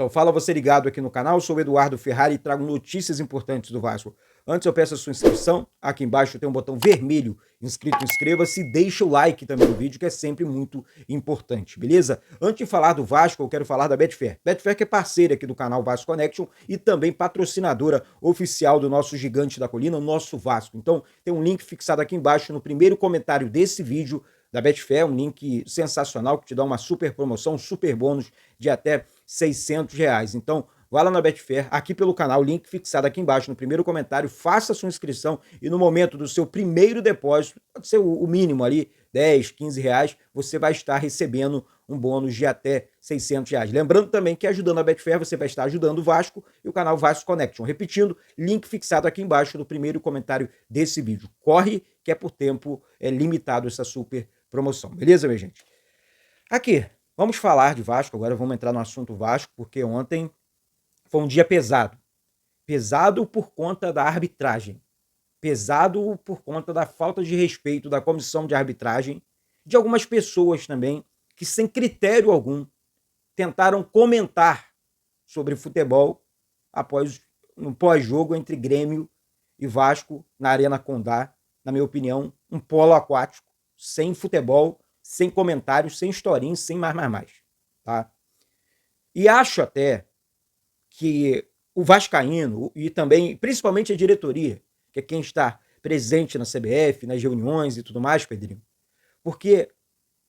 Então, fala você ligado aqui no canal, eu sou o Eduardo Ferrari e trago notícias importantes do Vasco. Antes eu peço a sua inscrição, aqui embaixo tem um botão vermelho, inscrito, inscreva-se, deixa o like também no vídeo, que é sempre muito importante, beleza? Antes de falar do Vasco, eu quero falar da Betfair. Betfair que é parceira aqui do canal Vasco Connection e também patrocinadora oficial do nosso gigante da colina, o nosso Vasco. Então, tem um link fixado aqui embaixo no primeiro comentário desse vídeo da Betfair, um link sensacional que te dá uma super promoção, um super bônus de até R$ 600. Então, vá lá na Betfair, aqui pelo canal, link fixado aqui embaixo no primeiro comentário, faça a sua inscrição e no momento do seu primeiro depósito, pode ser o mínimo ali, 10, 15 reais, você vai estar recebendo um bônus de até R$ 600. Lembrando também que ajudando a Betfair, você vai estar ajudando o Vasco e o canal Vasco Connection. Repetindo, link fixado aqui embaixo no primeiro comentário desse vídeo. Corre, que é por tempo limitado essa super promoção. Beleza, minha gente? Aqui, vamos falar de Vasco, agora vamos entrar no assunto Vasco, porque ontem foi um dia pesado. Pesado por conta da arbitragem. Pesado por conta da falta de respeito da comissão de arbitragem, de algumas pessoas também, que sem critério algum tentaram comentar sobre futebol após um pós-jogo entre Grêmio e Vasco na Arena Condá. Na minha opinião, um polo aquático, sem futebol, sem comentários, sem historinhas, sem mais, tá? E acho até que o vascaíno e também, principalmente a diretoria, que é quem está presente na CBF, nas reuniões e tudo mais, Pedrinho, porque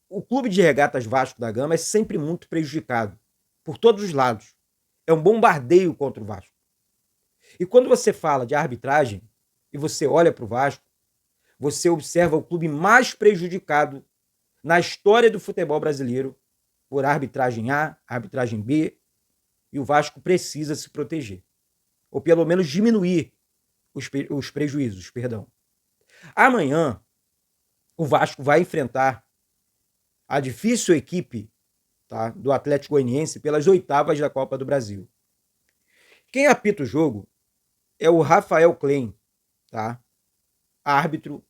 o Clube de Regatas Vasco da Gama é sempre muito prejudicado, por todos os lados. É um bombardeio contra o Vasco. E quando você fala de arbitragem, e você olha para o Vasco, você observa o clube mais prejudicado na história do futebol brasileiro por arbitragem A, arbitragem B, e o Vasco precisa se proteger. Ou pelo menos diminuir os prejuízos, perdão. Amanhã, o Vasco vai enfrentar a difícil equipe, tá, do Atlético Goianiense pelas oitavas da Copa do Brasil. Quem apita o jogo é o Rafael Klein, tá? Árbitro.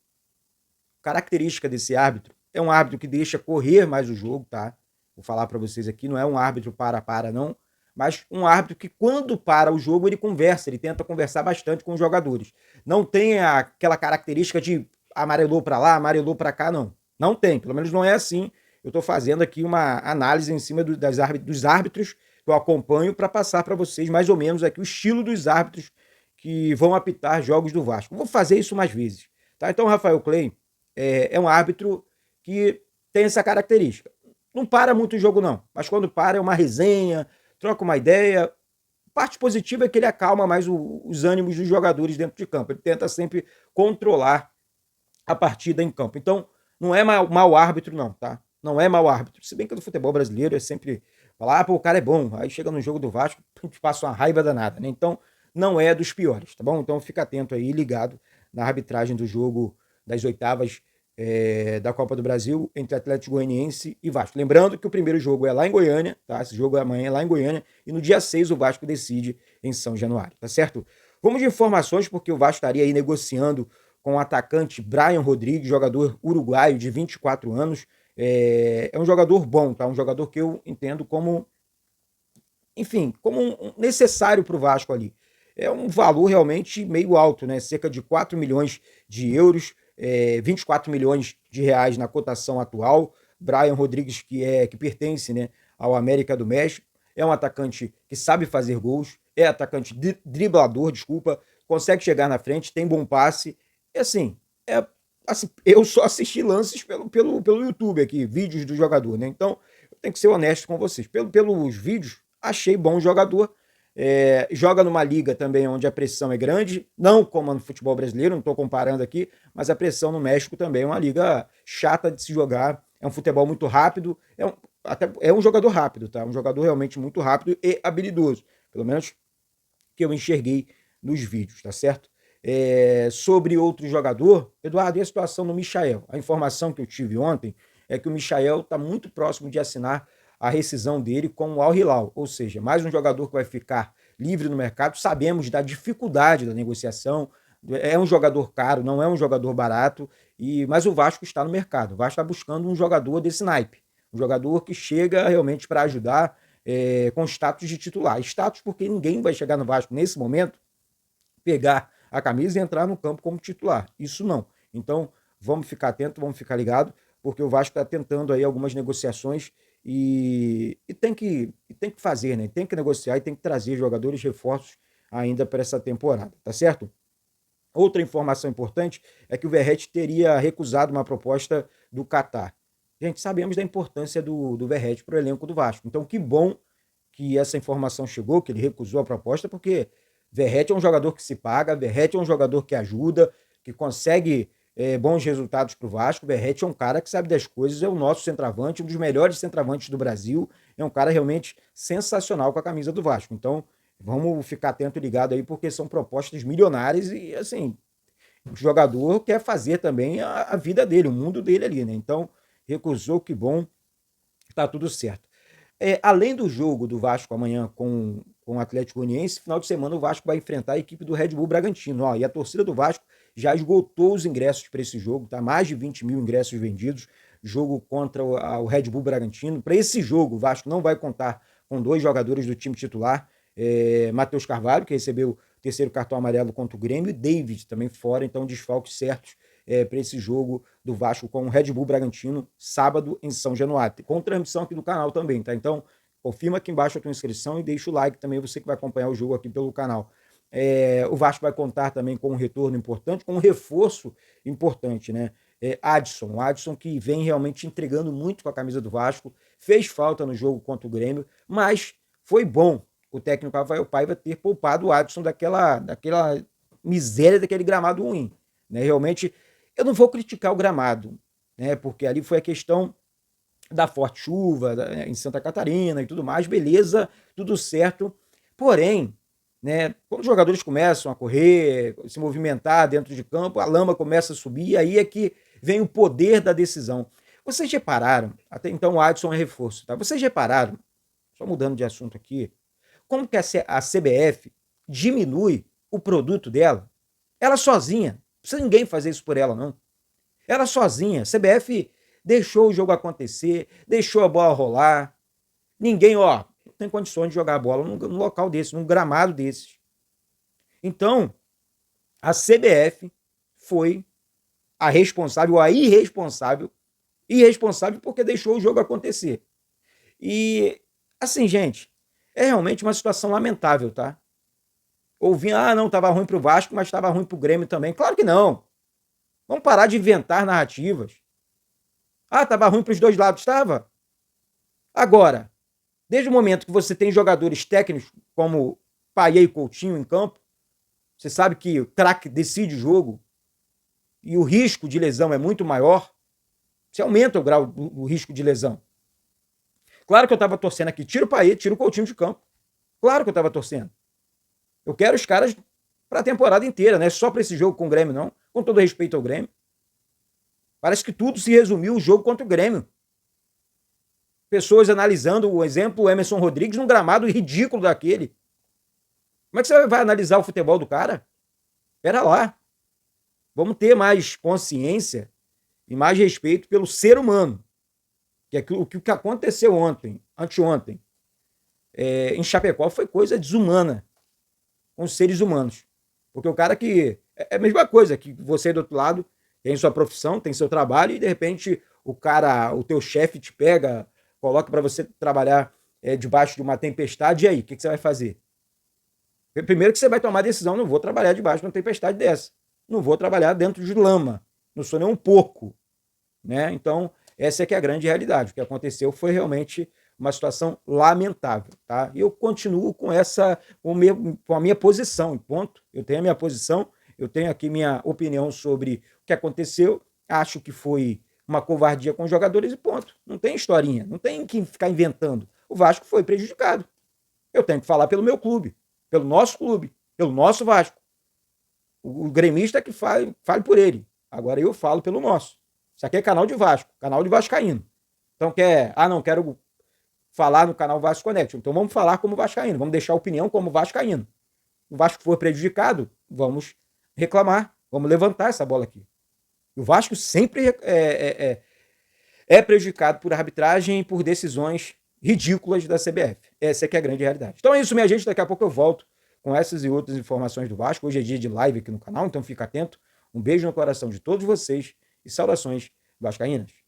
Característica desse árbitro é um árbitro que deixa correr mais o jogo, tá? Vou falar para vocês aqui, não é um árbitro para, não, mas um árbitro que quando para o jogo ele conversa, ele tenta conversar bastante com os jogadores. Não tem aquela característica de amarelou para lá, amarelou para cá, não. Não tem, pelo menos não é assim. Eu estou fazendo aqui uma análise em cima dos árbitros que eu acompanho para passar para vocês mais ou menos aqui o estilo dos árbitros que vão apitar jogos do Vasco. Vou fazer isso mais vezes, tá? Então, o Rafael Klein é um árbitro que tem essa característica. Não para muito o jogo, não, mas quando para é uma resenha, troca uma ideia. Parte positiva é que ele acalma mais os ânimos dos jogadores dentro de campo. Ele tenta sempre controlar a partida em campo. Então, não é mau árbitro, não, tá? Não é mau árbitro. Se bem que no futebol brasileiro é sempre falar, pô, o cara é bom. Aí chega no jogo do Vasco, a gente passa uma raiva danada, né? Então, não é dos piores, tá bom? Então, fica atento aí, ligado na arbitragem do jogo das oitavas da Copa do Brasil entre Atlético Goianiense e Vasco. Lembrando que o primeiro jogo é lá em Goiânia, tá? Esse jogo amanhã é lá em Goiânia e no dia 6 o Vasco decide em São Januário, tá certo? Vamos de informações, porque o Vasco estaria aí negociando com o atacante Brian Rodrigues, jogador uruguaio de 24 anos. É um jogador bom, tá? Um jogador que eu entendo como, enfim, como um necessário para o Vasco ali. É um valor realmente meio alto, né? Cerca de 4 milhões de euros, 24 milhões de reais na cotação atual. Brian Rodrigues, que pertence, né, ao América do México, é um atacante que sabe fazer gols, é atacante driblador, desculpa, consegue chegar na frente, tem bom passe. E assim, eu só assisti lances pelo YouTube aqui, vídeos do jogador, né? Então, eu tenho que ser honesto com vocês. Pelos vídeos, achei bom jogador. Joga numa liga também onde a pressão é grande, não como no futebol brasileiro, não estou comparando aqui, mas a pressão no México também é uma liga chata de se jogar, é um futebol muito rápido, é um jogador rápido, tá? Um jogador realmente muito rápido e habilidoso, pelo menos que eu enxerguei nos vídeos, tá certo? Sobre outro jogador, Eduardo, e a situação no Michael? A informação que eu tive ontem é que o Michael está muito próximo de assinar a rescisão dele com o Al Hilal, ou seja, mais um jogador que vai ficar livre no mercado. Sabemos da dificuldade da negociação, é um jogador caro, não é um jogador barato, mas o Vasco está no mercado. O Vasco está buscando um jogador desse naipe, um jogador que chega realmente para ajudar, com status de titular. Status porque ninguém vai chegar no Vasco nesse momento, pegar a camisa e entrar no campo como titular. Isso não. Então, vamos ficar atentos, vamos ficar ligados, porque o Vasco está tentando aí algumas negociações e tem que fazer, né? Tem que negociar e tem que trazer jogadores, reforços ainda para essa temporada, tá certo? Outra informação importante é que o Verratti teria recusado uma proposta do Catar. Gente, sabemos da importância do Verratti para o elenco do Vasco. Então, que bom que essa informação chegou, que ele recusou a proposta, porque Verratti é um jogador que se paga, Verratti é um jogador que ajuda, que consegue bons resultados para o Vasco. Verratti é um cara que sabe das coisas, é o nosso centroavante, um dos melhores centroavantes do Brasil, é um cara realmente sensacional com a camisa do Vasco. Então, vamos ficar atento e ligado aí, porque são propostas milionárias e, assim, o jogador quer fazer também a vida dele, o mundo dele ali, né? Então, recusou, que bom, tá tudo certo. Além do jogo do Vasco amanhã com o Atlético Goianiense, final de semana o Vasco vai enfrentar a equipe do Red Bull Bragantino. Ó, e a torcida do Vasco já esgotou os ingressos para esse jogo, tá? Mais de 20 mil ingressos vendidos. Jogo contra o Red Bull Bragantino. Para esse jogo, o Vasco não vai contar com 2 jogadores do time titular. Matheus Carvalho, que recebeu o terceiro cartão amarelo contra o Grêmio, e David também fora, então desfalques certos para esse jogo do Vasco com o Red Bull Bragantino, sábado em São Januário, com transmissão aqui no canal também, tá? Então, confirma aqui embaixo a tua inscrição e deixa o like também, você que vai acompanhar o jogo aqui pelo canal. O Vasco vai contar também com um retorno importante, com um reforço importante, né? O Adson que vem realmente entregando muito com a camisa do Vasco, fez falta no jogo contra o Grêmio, mas foi bom o técnico Rafael Paiva ter poupado o Adson daquela miséria daquele gramado ruim, né? Realmente, eu não vou criticar o gramado, né? Porque ali foi a questão da forte chuva em Santa Catarina e tudo mais, beleza, tudo certo. Porém, né, quando os jogadores começam a correr, se movimentar dentro de campo, a lama começa a subir, e aí é que vem o poder da decisão. Vocês repararam, até então o Adson é reforço, tá? Vocês repararam, só mudando de assunto aqui, como que a CBF diminui o produto dela? Ela sozinha, não precisa ninguém fazer isso por ela, não. Ela sozinha, a CBF deixou o jogo acontecer, deixou a bola rolar. Ninguém, não tem condições de jogar a bola num local desse, num gramado desses. Então, a CBF foi a responsável, a irresponsável porque deixou o jogo acontecer. E, assim, gente, é realmente uma situação lamentável, tá? Ouvindo, não, estava ruim pro Vasco, mas estava ruim pro Grêmio também. Claro que não. Vamos parar de inventar narrativas. Estava ruim pros dois lados, estava. Agora, desde o momento que você tem jogadores técnicos como Payet e Coutinho em campo, você sabe que o craque decide o jogo e o risco de lesão é muito maior, você aumenta o grau do risco de lesão. Claro que eu estava torcendo aqui, tira o Payet, tira o Coutinho de campo. Claro que eu estava torcendo. Eu quero os caras para a temporada inteira, não é só para esse jogo com o Grêmio, não. Com todo respeito ao Grêmio. Parece que tudo se resumiu o jogo contra o Grêmio. Pessoas analisando o exemplo, o Emerson Rodrigues, num gramado ridículo daquele. Como é que você vai analisar o futebol do cara? Pera lá. Vamos ter mais consciência e mais respeito pelo ser humano. Que é o que aconteceu anteontem, em Chapecó foi coisa desumana com os seres humanos. Porque o cara que... É a mesma coisa, que você do outro lado tem sua profissão, tem seu trabalho e de repente o teu chefe te pega, coloca para você trabalhar debaixo de uma tempestade, e aí, o que você vai fazer? Primeiro que você vai tomar a decisão, não vou trabalhar debaixo de uma tempestade dessa. Não vou trabalhar dentro de lama. Não sou nem um porco. Né? Então, essa é que é a grande realidade. O que aconteceu foi realmente uma situação lamentável. Tá? E eu continuo com a minha posição, ponto. Eu tenho a minha posição, eu tenho aqui minha opinião sobre o que aconteceu. Acho que foi uma covardia com os jogadores e ponto. Não tem historinha, não tem que ficar inventando. O Vasco foi prejudicado. Eu tenho que falar pelo meu clube, pelo nosso Vasco. O gremista que fale por ele. Agora eu falo pelo nosso. Isso aqui é canal de Vasco, canal de vascaíno. Então não quero falar no canal Vasco Connection. Então vamos falar como vascaíno, vamos deixar a opinião como vascaíno. O Vasco for prejudicado, vamos reclamar, vamos levantar essa bola aqui. O Vasco sempre é prejudicado por arbitragem e por decisões ridículas da CBF. Essa é que é a grande realidade. Então é isso, minha gente. Daqui a pouco eu volto com essas e outras informações do Vasco. Hoje é dia de live aqui no canal, então fica atento. Um beijo no coração de todos vocês e saudações vascaínas.